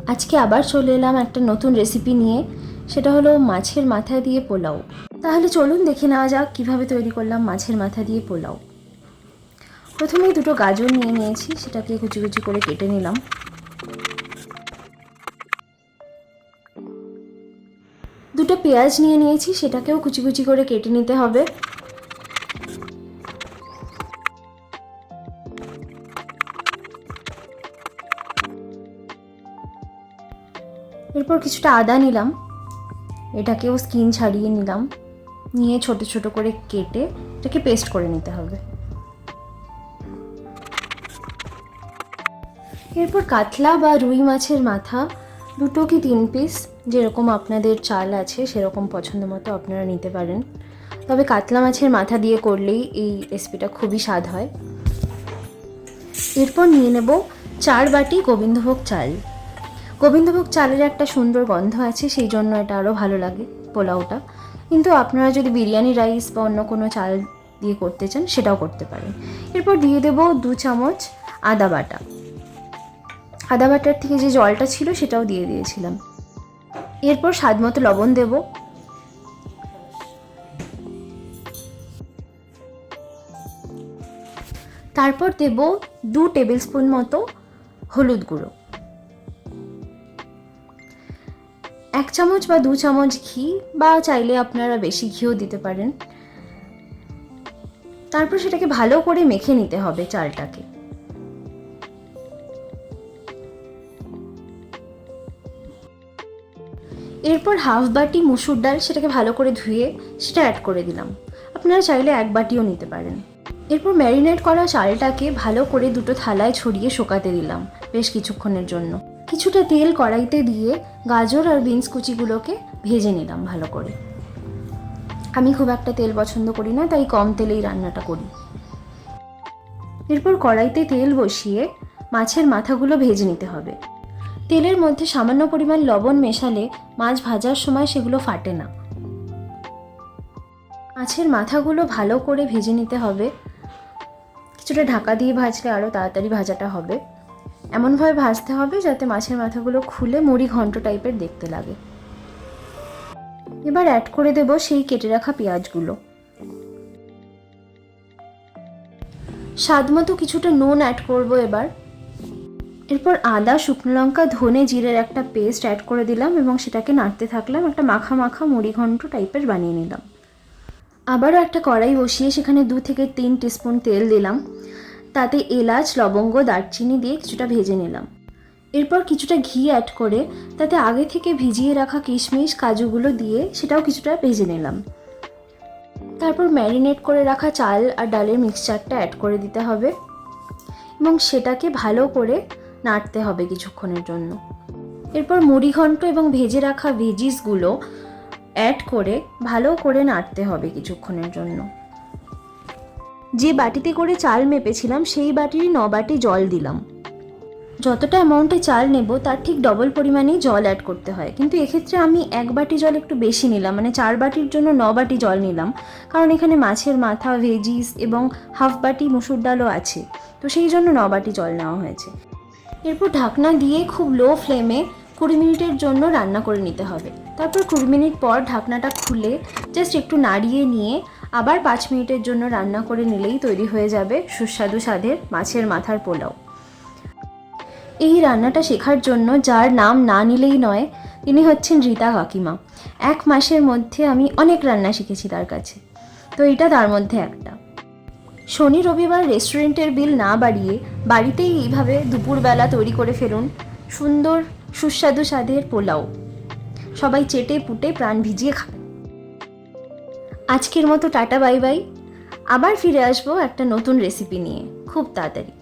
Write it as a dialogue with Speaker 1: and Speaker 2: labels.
Speaker 1: আজকে আবার চলে এলাম একটা নতুন রেসিপি নিয়ে, সেটা হলো মাছের মাথা দিয়ে পোলাও। তাহলে চলুন দেখে নেওয়া যাক কীভাবে তৈরি করলাম মাছের মাথা দিয়ে পোলাও। প্রথমেই দুটো গাজর নিয়ে নিয়েছি, সেটাকে কুচি কুচি করে কেটে নিলাম। দুটো পেঁয়াজ নিয়ে নিয়েছি, সেটাকেও কুচি কুচি করে কেটে নিতে হবে। এরপর কিছুটা আদা নিলাম, এটাকেও স্কিন ছাড়িয়ে নিলাম, নিয়ে ছোট ছোট করে কেটে এটাকে পেস্ট করে নিতে হবে। এরপর কাতলা বা রুই মাছের মাথা 2 কি 3 পিস, যেরকম আপনাদের চাল আছে সেরকম পছন্দ মতো আপনারা নিতে পারেন। তবে কাতলা মাছের মাথা দিয়ে করলেই এই রেসিপিটা খুবই স্বাদ হয়। এরপর নিয়ে নেব 4 বাটি গোবিন্দভোগ চাল। গোবিন্দভোগ চালের একটা সুন্দর গন্ধ আছে, সেই জন্য এটা আরও ভালো লাগে পোলাওটা। কিন্তু আপনারা যদি বিরিয়ানি রাইস বা অন্য কোনো চাল দিয়ে করতে চান সেটাও করতে পারেন। এরপর দিয়ে দেব 2 চামচ আদা বাটা। আদা বাটার থেকে যে জলটা ছিল সেটাও দিয়ে দিয়েছিলাম। এরপর স্বাদ মতো লবণ দেব। তারপর দেব 2 টেবিল স্পুন মতো হলুদ গুঁড়ো, 1 চামচ বা 2 চামচ ঘি, বা চাইলে আপনারা বেশি ঘিও দিতে পারেন। তারপর সেটাকে ভালো করে মেখে নিতে হবে চালটাকে। এরপর হাফ বাটি মুসুর ডাল, সেটাকে ভালো করে ধুয়ে সেটা অ্যাড করে দিলাম। আপনারা চাইলে 1 বাটিও নিতে পারেন। এরপর ম্যারিনেট করা চালটাকে ভালো করে দুটো থালায় ছড়িয়ে শুকাতে দিলাম বেশ কিছুক্ষণের জন্য। কিছুটা তেল কড়াইতে দিয়ে গাজর আর বিনস কুচিগুলোকে ভেজে নিলাম ভালো করে। আমি খুব একটা তেল পছন্দ করি না, তাই কম তেলেই রান্নাটা করি। এরপর কড়াইতে তেল বসিয়ে মাছের মাথাগুলো ভেজে নিতে হবে। তেলের মধ্যে সামান্য পরিমাণ লবণ মেশালে মাছ ভাজার সময় সেগুলো ফাটে না। মাছের মাথাগুলো ভালো করে ভেজে নিতে হবে। কিছুটা ঢাকা দিয়ে ভাজলে আরও তাড়াতাড়ি ভাজাটা হবে। এমনভাবে ভাজতে হবে যাতে মাছের মাথাগুলো খুলে মুড়ি ঘন্ট টাইপের দেখতে লাগে। এবার অ্যাড করে দেব সেই কেটে রাখা পেঁয়াজগুলো। স্বাদ মতো কিছুটা নুন অ্যাড করব এবার। এরপর আদা, শুকনো লঙ্কা, ধনে, জিরের একটা পেস্ট অ্যাড করে দিলাম এবং সেটাকে নাড়তে থাকলাম। একটা মাখা মাখা মুড়ি ঘন্ট টাইপের বানিয়ে নিলাম। আবারও একটা কড়াই বসিয়ে সেখানে 2 থেকে 3 টিস্পুন তেল দিলাম। তাতে এলাচ, লবঙ্গ, দারচিনি দিয়ে কিছুটা ভেজে নিলাম। এরপর কিছুটা ঘি অ্যাড করে তাতে আগে থেকে ভিজিয়ে রাখা কিশমিশ, কাজুগুলো দিয়ে সেটাও কিছুটা ভেজে নিলাম। তারপর ম্যারিনেট করে রাখা চাল আর ডালের মিক্সচারটা অ্যাড করে দিতে হবে এবং সেটাকে ভালো করে নাড়তে হবে কিছুক্ষণের জন্য। এরপর মুড়ি ঘন্ট এবং ভেজে রাখা ভেজিসগুলো অ্যাড করে ভালো করে নাড়তে হবে কিছুক্ষণের জন্য। যে বাটিতে করে চাল মেপেছিলাম সেই বাটিরই 9 বাটি জল দিলাম। যতটা অ্যামাউন্টে চাল নেব তার ঠিক ডবল পরিমাণেই জল অ্যাড করতে হয়, কিন্তু এক্ষেত্রে আমি 1 বাটি জল একটু বেশি নিলাম, মানে 4 বাটির জন্য 9 বাটি জল নিলাম, কারণ এখানে মাছের মাথা, ভেজিস এবং হাফ বাটি মুসুর ডালও আছে, তো সেই জন্য 9 বাটি জল নেওয়া হয়েছে। এরপর ঢাকনা দিয়ে খুব লো ফ্লেমে 20 মিনিটের জন্য রান্না করে নিতে হবে। তারপর 20 মিনিট পর ঢাকনাটা খুলে জাস্ট একটু নাড়িয়ে নিয়ে আবার 5 মিনিটের জন্য রান্না করে নিলেই তৈরি হয়ে যাবে সুস্বাদু স্বাদের মাছের মাথার পোলাও। এই রান্নাটা শেখার জন্য যার নাম না নিলেই নয়, তিনি হচ্ছেন রীতা কাকিমা। 1 মাসের মধ্যে আমি অনেক রান্না শিখেছি তার কাছে, তো এটা তার মধ্যে একটা। শনি রবিবার রেস্টুরেন্টের বিল না বাড়িয়ে বাড়িতেই এইভাবে দুপুরবেলা তৈরি করে ফেলুন সুন্দর সুস্বাদু স্বাদের পোলাও। সবাই চেটে পুটে প্রাণ ভিজিয়ে খাবেন। আজকের মতো টাটা, বাই বাই। আবার ফিরে আসবো একটা নতুন রেসিপি নিয়ে খুব তাড়াতাড়ি।